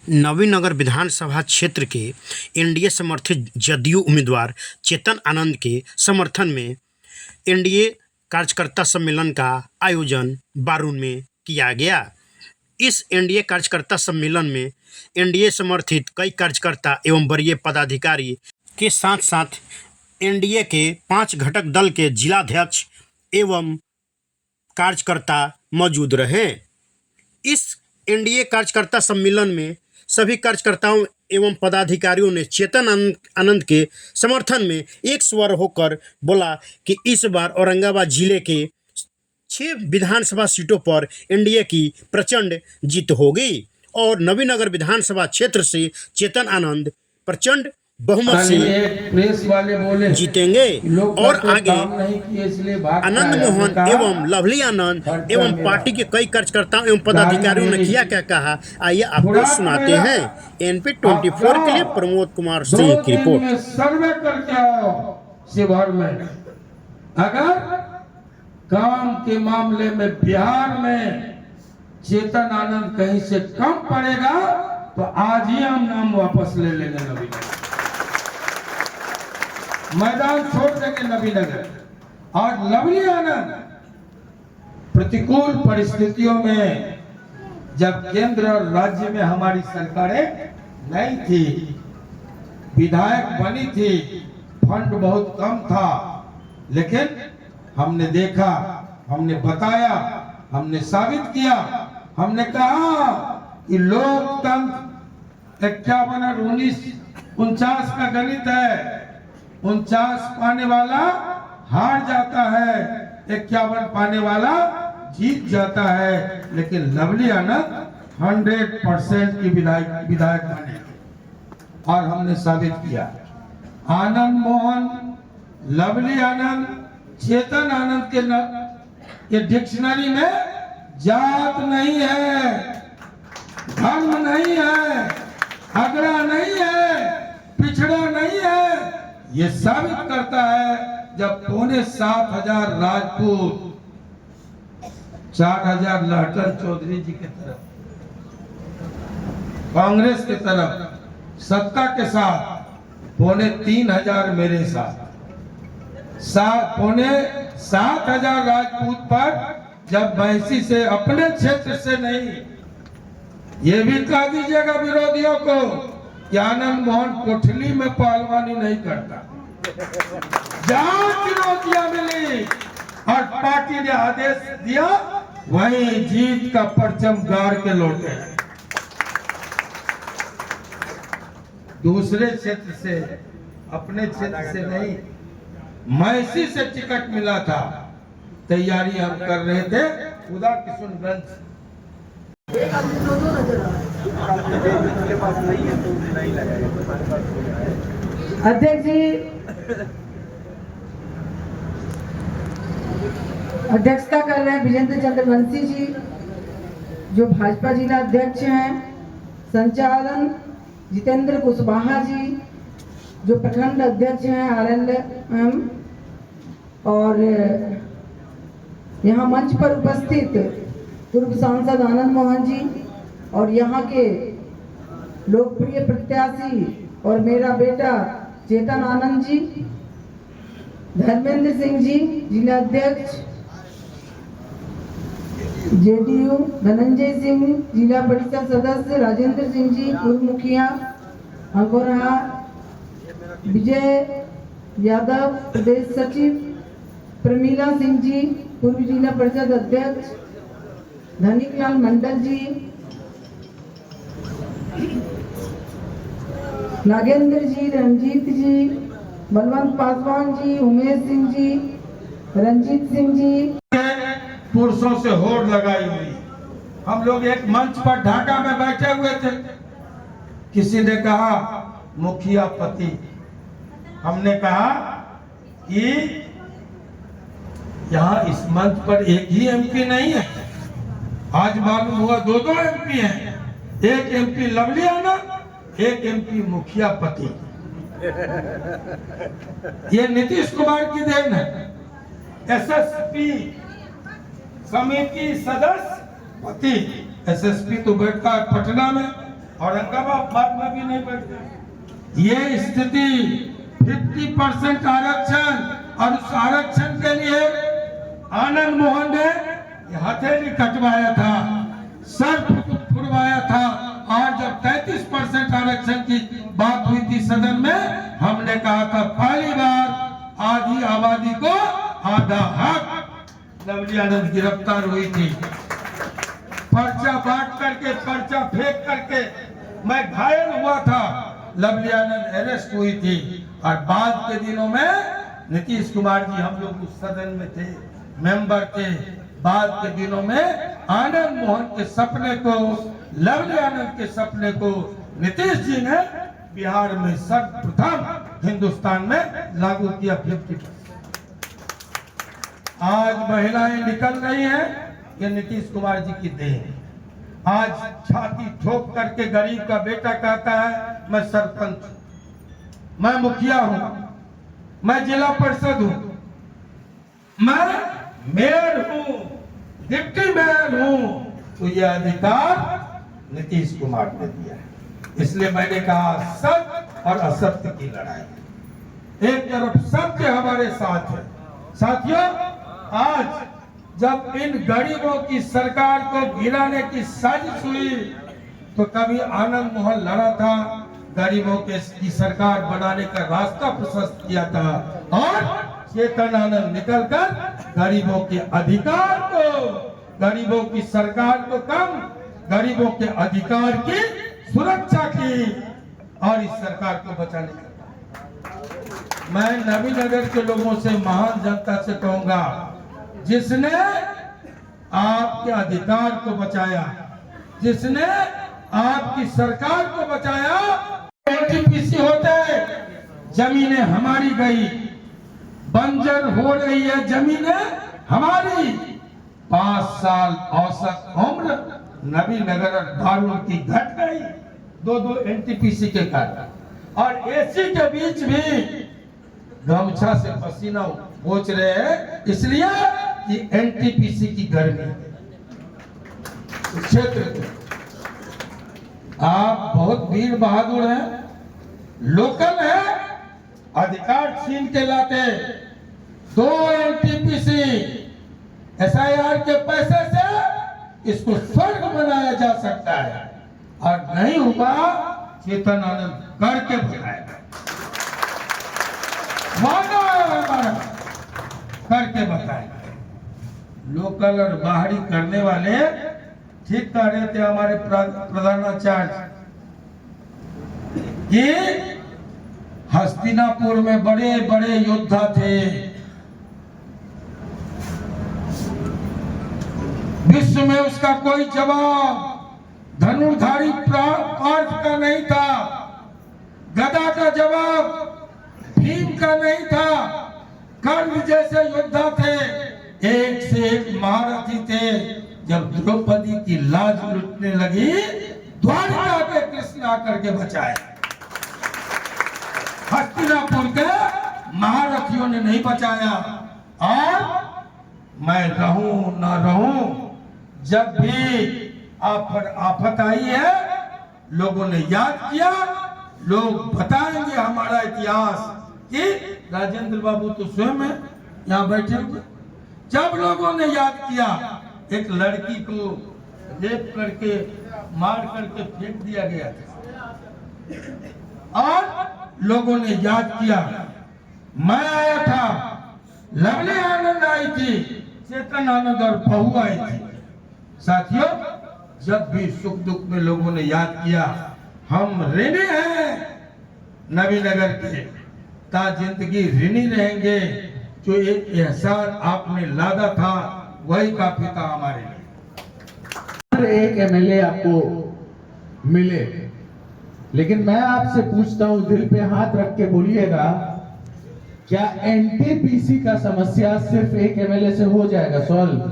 नवीनगर विधानसभा क्षेत्र के एनडीए समर्थित जदयू उम्मीदवार चेतन आनंद के समर्थन में एनडीए कार्यकर्ता सम्मेलन का आयोजन बारून में किया गया। इस एनडीए कार्यकर्ता सम्मेलन में एनडीए समर्थित कई कार्यकर्ता एवं वरीय पदाधिकारी के साथ साथ एनडीए के 5 घटक दल के जिलाध्यक्ष एवं कार्यकर्ता मौजूद रहे। इस एनडीए कार्यकर्ता सम्मेलन में सभी कार्यकर्ताओं एवं पदाधिकारियों ने चेतन आनंद के समर्थन में एक स्वर होकर बोला कि इस बार औरंगाबाद जिले के 6 विधानसभा सीटों पर एनडीए की प्रचंड जीत होगी और नवीनगर विधानसभा क्षेत्र से चेतन आनंद प्रचंड बहुमत से प्रेस वाले बोले जीतेंगे और आगे आनंद मोहन एवं लवली आनंद एवं पार्टी के कई कार्यकर्ताओं एवं पदाधिकारियों ने क्या कहा, आइए आपको सुनाते हैं। एनपी 24 के लिए प्रमोद कुमार सिंह की रिपोर्ट। सर्वे करके आओ शिवहर में, अगर काम के मामले में बिहार में चेतन आनंद कहीं से कम पड़ेगा तो आज ही हम नाम वापस ले लेंगे। नवीनगर मैदान छोड़ देंगे नवीनगर। और लवली आनंद प्रतिकूल परिस्थितियों में जब केंद्र और राज्य में हमारी सरकारें नहीं थी, विधायक बनी थी, फंड बहुत कम था, लेकिन हमने देखा, हमने बताया, हमने साबित किया, हमने कहा कि लोकतंत्र 51 और 49 का गणित है। 49 पाने वाला हार जाता है, 51 पाने वाला जीत जाता है। लेकिन लवली आनंद 100% की विधायक बने और हमने साबित किया। आनंद मोहन, लवली आनंद, चेतन आनंद के डिक्शनरी में जात नहीं है, धर्म नहीं है, अगरा नहीं है, पिछड़ा नहीं है। ये साबित करता है जब 7,500 राजपूत, 4,000 लहटन चौधरी जी के तरफ, कांग्रेस के तरफ सत्ता के साथ 3,500 मेरे साथ, 7,500 राजपूत पर जब बैसी से अपने क्षेत्र से नहीं, ये भी कह दीजिएगा विरोधियों को कि आनंद मोहन कोठली में पहलवानी नहीं करता। जहां चुनौतियां मिली और पार्टी ने आदेश दिया, वहीं जीत का परचम गाड़ के लौटे। दूसरे क्षेत्र से, अपने क्षेत्र से नहीं, मैसी से टिकट मिला था, तैयारी हम कर रहे थे खुदा किशनगंज। अध्यक्ष जी, अध्यक्षता कर रहे हैं विजेंद्र चंद्रवंशी जी, जो भाजपा जिला अध्यक्ष हैं। संचालन जितेंद्र कुशवाहा जी, जो प्रखंड अध्यक्ष हैं RLM। और यहाँ मंच पर उपस्थित पूर्व सांसद आनंद मोहन जी और यहाँ के लोकप्रिय प्रत्याशी और मेरा बेटा चेतन आनंद जी, धर्मेंद्र सिंह जी जिला अध्यक्ष, जेडीयू धनंजय सिंह जिला परिषद सदस्य, राजेंद्र सिंह जी पूर्व मुखिया अंगोरहा, विजय यादव प्रदेश सचिव, प्रमीला सिंह जी पूर्व जिला परिषद अध्यक्ष, धनिकलाल मंडल जी, नागेंद्र जी, रंजीत जी, बलवंत पासवान जी, उमेश सिंह जी, रंजीत सिंह जी। पुरुषों से होड़ लगाई हुई। हम लोग एक मंच पर ढाका में बैठे हुए थे, किसी ने कहा मुखिया पति, हमने कहा कि यहाँ इस मंच पर एक ही एमपी नहीं है। आज मालूम हुआ 2 एमपी हैं, एक एमपी लवली आनंद, एक एमपी मुखिया पति। ये नीतीश कुमार की देन है। एसएसपी समिति सदस्य पति, एसएसपी तो बैठता है पटना में औरंगाबाद में भी नहीं बैठते। ये स्थिति 50% आरक्षण और उस आरक्षण के लिए आनंद मोहन ने हथेली कटवाया था, सर फुड़वाया था। और जब 33% आरक्षण की बात हुई थी सदन में, हमने कहा था पहली बार आधी आबादी को आधा हक। लवली आनंद गिरफ्तार हुई थी, पर्चा बांट करके, पर्चा फेंक करके मैं घायल हुआ था। लवली आनंद अरेस्ट हुई थी। और बाद के दिनों में नीतीश कुमार जी, हम लोग उस सदन में थे, मेंबर थे। बाद के दिनों में आनंद मोहन के सपने को, लवली आनंद के सपने को नीतीश जी ने बिहार में सर्वप्रथम हिंदुस्तान में लागू किया। 50%। आज महिलाएं निकल रही हैं, ये नीतीश कुमार जी की देन। आज छाती ठोक करके गरीब का बेटा कहता है मैं सरपंच, मैं मुखिया हूं, मैं जिला परिषद हूं, मैं मेयर हूं, डिप्टी मेयर हूं। तो यह अधिकार नीतीश कुमार ने दिया है। इसलिए मैंने कहा सत्य और असत्य की लड़ाई। एक तरफ सत्य हमारे साथ है। साथियों, आज जब इन गरीबों की सरकार को गिराने की साजिश हुई, तो कभी आनंद मोहन लड़ा था, गरीबों की सरकार बनाने का रास्ता प्रशस्त किया था। और चेतन आनंद निकलकर गरीबों के अधिकार को, गरीबों की सरकार को कम, गरीबों के अधिकार की सुरक्षा की और इस सरकार को बचाने का। मैं नवीनगर के लोगों से, महान जनता से कहूंगा, जिसने आपके अधिकार को बचाया, जिसने आपकी सरकार को बचाया, एनटीपीसी होते, जमीनें हमारी गई, बंजर हो रही है जमीनें हमारी। 5 साल औसत उम्र नवीनगर और दारुल की घट गई, 2 एनटीपीसी के कारण। और एसी के बीच भी गमछा से पसीना पोंछ रहे हैं, इसलिए कि एनटीपीसी की गर्मी क्षेत्र। आप बहुत वीर बहादुर हैं, लोकल है, अधिकार छीन के लाते। 2 एनटीपीसी एसआईआर के पैसे से इसको स्वर्ग बनाया जा सकता है, और नहीं हुआ चेतन आनंद करके बताएगा। वादा है हमारा, करके बताएगा। लोकल और बाहरी करने वाले ठीक कह रहे थे हमारे प्रधानाचार्य कि हस्तिनापुर में बड़े बड़े योद्धा थे, विश्व में उसका कोई जवाब धनुर्धारी पार्थ का नहीं था, गदा का जवाब भीम का नहीं था। कर्ण जैसे योद्धा थे, एक से एक महारथी थे। जब द्रौपदी की लाज लुटने लगी, द्वारका के कृष्ण आकर के बचाए। हस्तिनापुर के महारथियों ने नहीं बचाया। और मैं रहूं ना रहूं, जब भी आफत आई है, लोगों ने याद किया, लोग बताएंगे हमारा इतिहास कि राजेंद्र बाबू तो स्वयं है यहाँ बैठे हुए। जब लोगों ने याद किया, एक लड़की को रेप करके, मार करके फेंक दिया गया था, और लोगों ने याद किया, मैं आया था, लवली आनंद आई थी, चेतन आनंद और बहू आई थी। साथियों, जब भी सुख दुख में लोगों ने याद किया, हम ऋणी हैं नवीनगर के, ता जिंदगी ऋणी रहेंगे। जो एक एहसान आपने लादा था, वही काफी था हमारे लिए। एक एमएलए आपको मिले, लेकिन मैं आपसे पूछता हूं, दिल पे हाथ रख के बोलिएगा, क्या एनटीपीसी का समस्या सिर्फ एक एमएलए से हो जाएगा सॉल्व?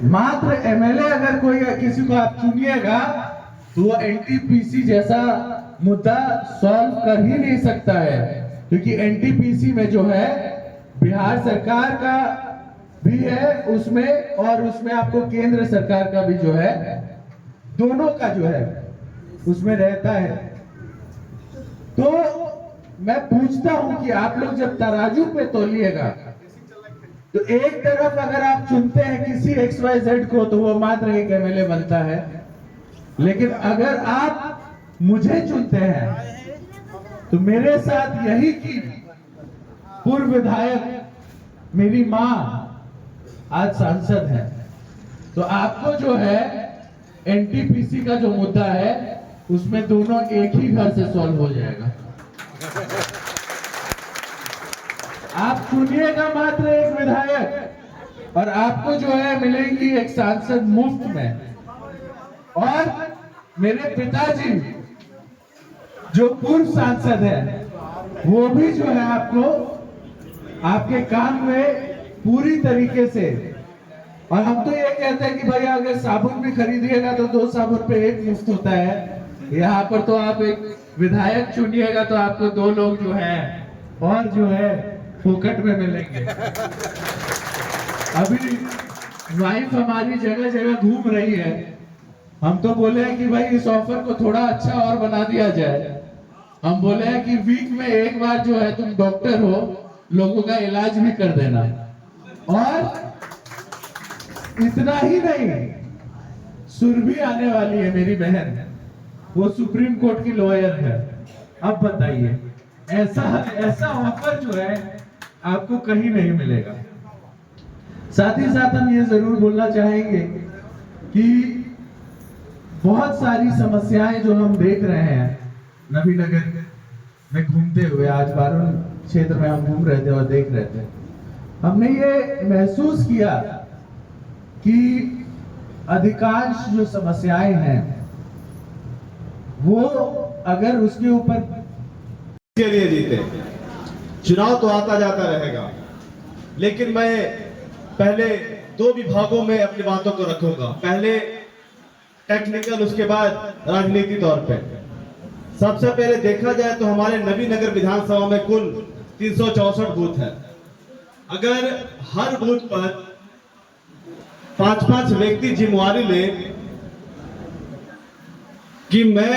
मात्र एमएलए अगर कोई किसी को आप चुनिएगा तो वो एनटीपीसी जैसा मुद्दा सॉल्व कर ही नहीं सकता है, क्योंकि एनटीपीसी में जो है बिहार सरकार का भी है उसमें, और उसमें आपको केंद्र सरकार का भी जो है दोनों का जो है उसमें रहता है। तो मैं पूछता हूं कि आप लोग जब तराजू पे तोलिएगा तो एक तरफ अगर आप चुनते हैं किसी XYZ को तो वो मात्र एक MLA बनता है, लेकिन अगर आप मुझे चुनते हैं तो मेरे साथ यही की पूर्व विधायक मेरी मां आज सांसद है, तो आपको जो है NTPC का जो मुद्दा है उसमें दोनों एक ही घर से सॉल्व हो जाएगा। आप चुनिएगा मात्र एक विधायक और आपको जो है मिलेंगी एक सांसद मुफ्त में। और मेरे पिताजी जो पूर्व सांसद है वो भी जो है आपको आपके काम में पूरी तरीके से, और हम तो ये कहते हैं कि भैया अगर साबुन भी खरीदिएगा तो 2 साबुन पे 1 मुफ्त होता है। यहाँ पर तो आप एक विधायक चुनिएगा तो आपको 2 लोग जो है और जो है फोकट में मिलेंगे। अभी वाइफ हमारी जगह जगह घूम रही है, हम तो बोले हैं कि भाई इस ऑफर को थोड़ा अच्छा और बना दिया जाए। हम बोले हैं कि वीक में एक बार जो है तुम डॉक्टर हो, लोगों का इलाज भी कर देना। और इतना ही नहीं, सुरभि आने वाली है मेरी बहन, वो सुप्रीम कोर्ट की लॉयर है। अब बताइए ऐसा ऑफर जो है आपको कहीं नहीं मिलेगा। साथ ही साथ हम ये जरूर बोलना चाहेंगे कि बहुत सारी समस्याएं जो हम देख रहे हैं नबीनगर में घूमते हुए, आज बारून क्षेत्र में हम घूम रहे थे और देख रहे थे, हमने ये महसूस किया कि अधिकांश जो समस्याएं हैं वो अगर उसके ऊपर के लिए जीते। चुनाव तो आता जाता रहेगा, लेकिन मैं पहले 2 विभागों में अपनी बातों को रखूंगा, पहले टेक्निकल, उसके बाद राजनीति तौर पे। सबसे पहले देखा जाए तो हमारे नबीनगर विधानसभा में कुल 364 बूथ है। अगर हर बूथ पर 5-5 व्यक्ति जिम्मेवारी ले कि मैं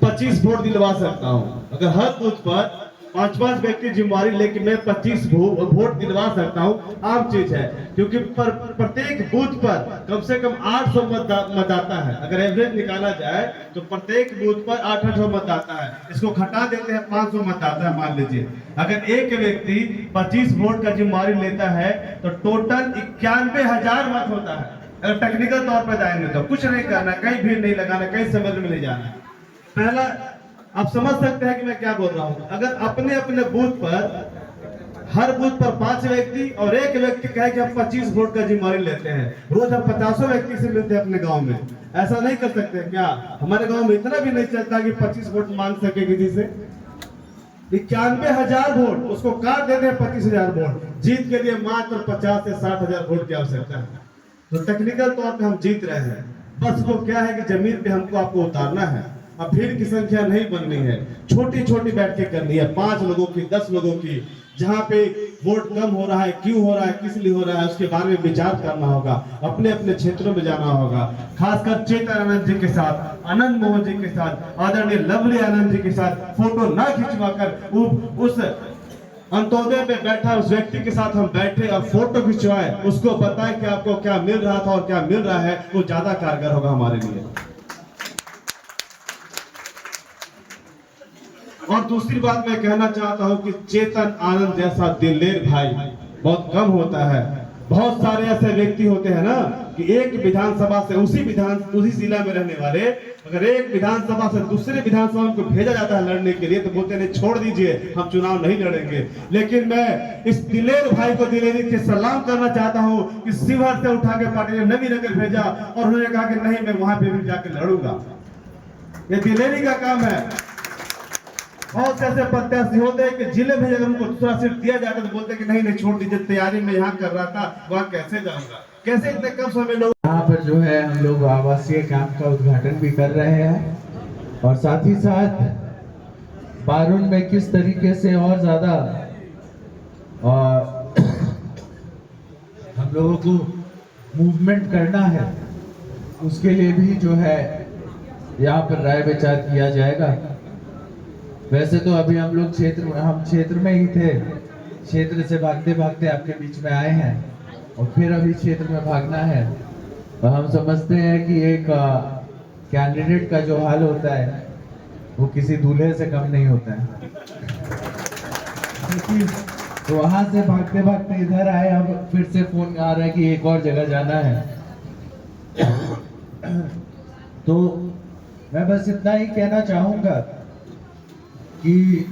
25 वोट दिलवा सकता हूं, अगर हर बूथ पर 5-5 व्यक्ति जिम्मेवारी लेके मैं 25 वोट दिलवा सकता हूं, आम चीज है। क्योंकि प्रत्येक बूथ पर कम से कम 800 मतदाता है। अगर एवरेज निकाला जाए तो प्रत्येक बूथ पर 800 मतदाता है। इसको घटा देते हैं 500 मतदाता है मान लीजिए। अगर एक व्यक्ति 25 वोट का जिम्मेवारी लेता है तो टोटल 91,000 मत होता है। अगर टेक्निकल तौर पर जाएंगे तो कुछ नहीं करना, कहीं भीड़ नहीं लगाना, कहीं समझ में नहीं जाना। पहला आप समझ सकते हैं कि मैं क्या बोल रहा हूं। अगर अपने अपने बूथ पर हर बूथ पर 5 व्यक्ति और एक व्यक्ति कहे कि हम 25 वोट का जिम्मेवारी लेते हैं, रोज हम 50 व्यक्ति से मिलते हैं अपने गांव में, ऐसा नहीं कर सकते क्या? हमारे गांव में इतना भी नहीं चलता कि 25 वोट मांग सके किसी से। 91,000 वोट, उसको काट देते हैं 25,000 वोट। जीत के लिए मात्र 50 से 60,000 वोट की आवश्यकता है। तो टेक्निकल तौर पे हम जीत रहे हैं, बस वो क्या है कि जमीन पे हमको आपको उतारना है। अब भीड़ की संख्या नहीं बननी है, छोटी छोटी बैठकें करनी है, 5 लोगों की, 10 लोगों की, जहां पे वोट कम हो रहा है, क्यों हो रहा है, किस लिए हो रहा है, उसके बारे में विचार करना होगा। अपने अपने क्षेत्रों में जाना होगा, खासकर चेतन आनंद जी के साथ, आनंद मोहन जी के साथ, आदरणीय लवली आनंद जी के साथ फोटो ना खिंचवाकर उस अंत्योदय पे बैठा उस व्यक्ति के साथ हम बैठे और फोटो खिंचवाए, उसको बताएं कि आपको क्या मिल रहा था और क्या मिल रहा है, वो ज्यादा कारगर होगा हमारे लिए। और दूसरी बात मैं कहना चाहता हूं कि चेतन आनंद जैसा दिलेर भाई बहुत कम होता है। बहुत सारे ऐसे व्यक्ति होते हैं ना कि एक विधानसभा से उसी जिला में रहने वाले, अगर एक विधानसभा से दूसरे विधानसभा को भेजा जाता है लड़ने के लिए तो बोलते हैं छोड़ दीजिए, हम चुनाव नहीं लड़ेंगे। लेकिन मैं इस दिलेर भाई को दिलेरी के सलाम करना चाहता हूं कि शिवहर से उठा के पार्टी ने नबीनगर भेजा और उन्होंने कहा कि नहीं मैं वहां पे भी जाकर लड़ूंगा। ये दिलेरी का काम है। बहुत से ऐसे प्रत्याशी होते हैं कि जिले में अगर उनको दूसरा सीट दिया जाता तो बोलते हैं कि नहीं नहीं छोड़ दीजिए, तैयारी में यहाँ कर रहा था, वहाँ कैसे जाऊंगा, कैसे इतने कम समय में लोग। यहाँ पर जो है हम लोग आवासीय कैंप का उद्घाटन भी कर रहे हैं और साथ ही साथ बारून में किस तरीके से और ज्यादा हम लोगों को मूवमेंट करना है उसके लिए भी जो है यहाँ पर राय विचार किया जाएगा। वैसे तो अभी हम लोग क्षेत्र में ही थे, क्षेत्र से भागते भागते आपके बीच में आए हैं और फिर अभी क्षेत्र में भागना है। और हम समझते हैं कि एक कैंडिडेट का जो हाल होता है वो किसी दूल्हे से कम नहीं होता है। तो वहां से भागते भागते इधर आए, अब फिर से फोन आ रहा है कि एक और जगह जाना है। तो मैं बस इतना ही कहना चाहूंगा कि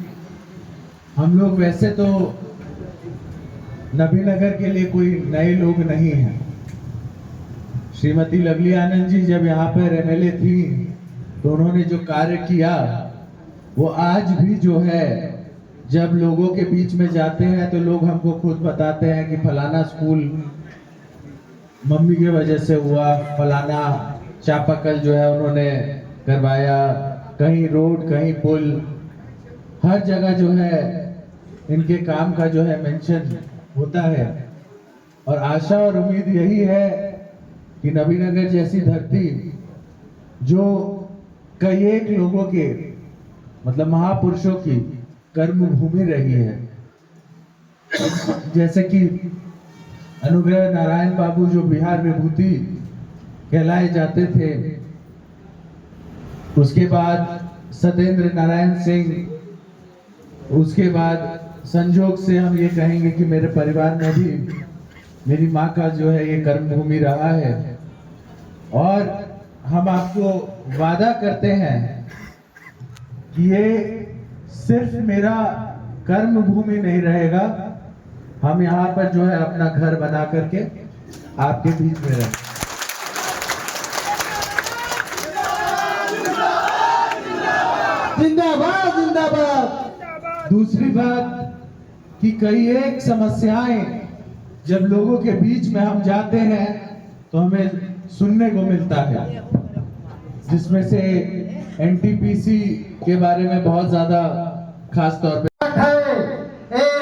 हम लोग वैसे तो नबीनगर के लिए कोई नए लोग नहीं हैं। श्रीमती लवली आनंद जी जब यहाँ पर एमएलए थी तो उन्होंने जो कार्य किया वो आज भी जो है, जब लोगों के बीच में जाते हैं तो लोग हमको खुद बताते हैं कि फलाना स्कूल मम्मी की वजह से हुआ, फलाना चापाकल जो है उन्होंने करवाया, कहीं रोड कहीं पुल, हर जगह जो है इनके काम का जो है मेंशन होता है। और आशा और उम्मीद यही है कि नबीनगर जैसी धरती जो कई एक लोगों के मतलब महापुरुषों की कर्म भूमि रही है, जैसे कि अनुग्रह नारायण बाबू जो बिहार विभूति कहलाए जाते थे, उसके बाद सत्येंद्र नारायण सिंह, उसके बाद संजोग से हम ये कहेंगे कि मेरे परिवार में भी मेरी माँ का जो है ये कर्म भूमि रहा है। और हम आपको वादा करते हैं कि ये सिर्फ मेरा कर्म भूमि नहीं रहेगा, हम यहाँ पर जो है अपना घर बना करके आपके बीच में रहें। जिंदाबाद जिंदाबाद। दूसरी बात कि कई एक समस्याएं जब लोगों के बीच में हम जाते हैं तो हमें सुनने को मिलता है, जिसमें से एनटीपीसी के बारे में बहुत ज्यादा खास तौर पे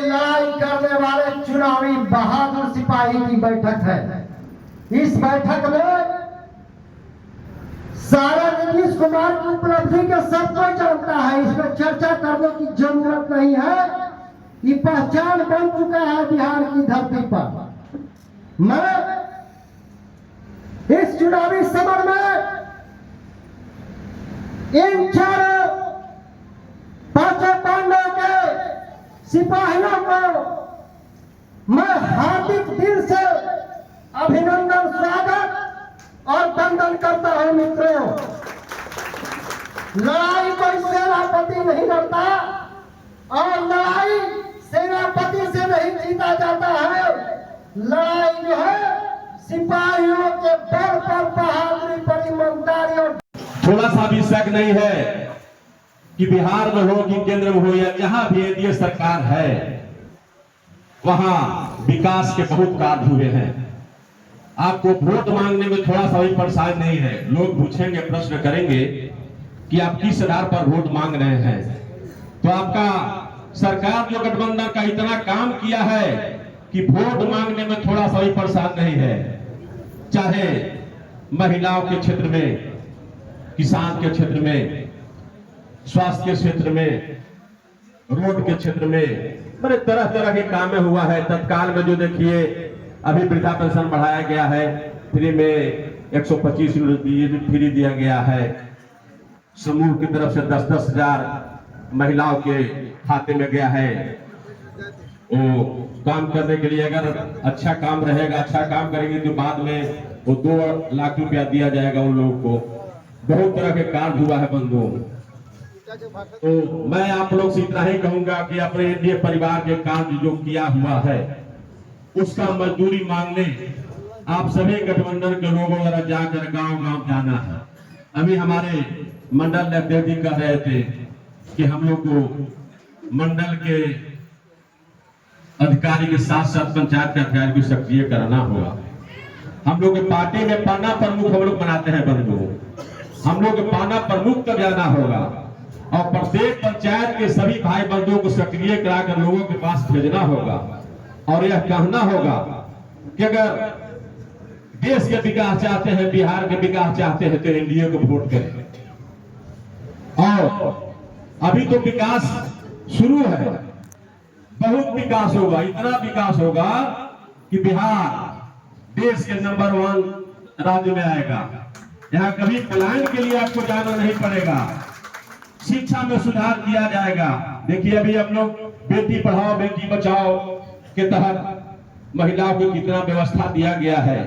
लड़ाई करने वाले चुनावी बहादुर सिपाही की बैठक है। इस बैठक में सारा नीतीश कुमार की उपलब्धि के सब कोई जानता है, इसमें चर्चा करने की जरूरत नहीं है। ये पहचान बन चुका है बिहार की धरती पर। मैं इस चुनावी समर में इन चारों पांचों पांडवों के सिपाहियों को मैं हार्दिक दिल से अभिनंदन, स्वागत और वंदन करता हूं। मित्रों, लड़ाई कोई सेनापति नहीं लड़ता और लड़ाई सेनापति से नहीं जीता जाता है। लड़ाई जो है सिपाहियों के बल पर, बहादुरी पर, ईमानदारी और थोड़ा सा भी शक नहीं है कि बिहार में हो कि केंद्र में हो या जहां भी एनडीए सरकार है वहां विकास के बहुत कार्य हुए हैं। आपको वोट मांगने में थोड़ा सा भी परेशान नहीं है। लोग पूछेंगे, प्रश्न करेंगे कि आप किस आधार पर वोट मांग रहे हैं, तो आपका सरकार जो गठबंधन का इतना काम किया है कि वोट मांगने में थोड़ा सा भी परेशान नहीं है। चाहे महिलाओं के क्षेत्र में, किसान के क्षेत्र में, स्वास्थ्य के क्षेत्र में, रोड के क्षेत्र में, बड़े तरह तरह के काम हुआ है। तत्काल में जो देखिए अभी वृद्धा पेंशन बढ़ाया गया है, फ्री में 125 यूनिट फ्री दिया गया है। समूह की तरफ से 10-10 हजार महिलाओं के खाते में गया है। वो काम करने के लिए अगर अच्छा काम रहेगा, अच्छा काम करेंगे तो बाद में वो 2 लाख रुपया दिया जाएगा उन लोगों को। बहुत तरह के कार्य हुआ है बंधुओं। तो मैं आप लोग से इतना ही कहूंगा कि अपने एनडीए परिवार के कार्य जो किया हुआ है उसका मजदूरी मांगने आप सभी गठबंधन के लोगों द्वारा जाकर गांव-गांव जाना है। अभी हमारे मंडल अध्यक्ष जी कह रहे थे कि हम लोग को मंडल के अधिकारी के साथ साथ पंचायत के अधिकारी को सक्रिय करना होगा। हम लोग पार्टी में पाना प्रमुख हम लोग बनाते हैं बंधुओं, हम लोग पाना प्रमुख तक जाना होगा और प्रत्येक पंचायत के सभी भाई बंधुओं को सक्रिय कराकर लोगों के पास भेजना होगा और यह कहना होगा कि अगर देश के विकास चाहते हैं, बिहार के विकास चाहते हैं तो एनडीए को वोट करें। और अभी तो विकास शुरू है, बहुत विकास होगा, इतना विकास होगा कि बिहार देश के नंबर 1 राज्य में आएगा। यहाँ कभी पलायन के लिए आपको जाना नहीं पड़ेगा। शिक्षा में सुधार किया जाएगा। देखिए अभी हम लोग बेटी पढ़ाओ बेटी बचाओ के तहत महिलाओं को कितना व्यवस्था दिया गया है।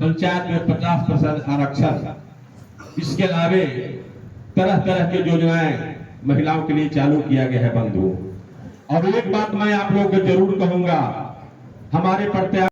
पंचायत में 50% आरक्षण, इसके अलावे तरह तरह की योजनाएं महिलाओं के लिए चालू किया गया है बंधु। और एक बात मैं आप लोगों को जरूर कहूंगा, हमारे प्रत्याशी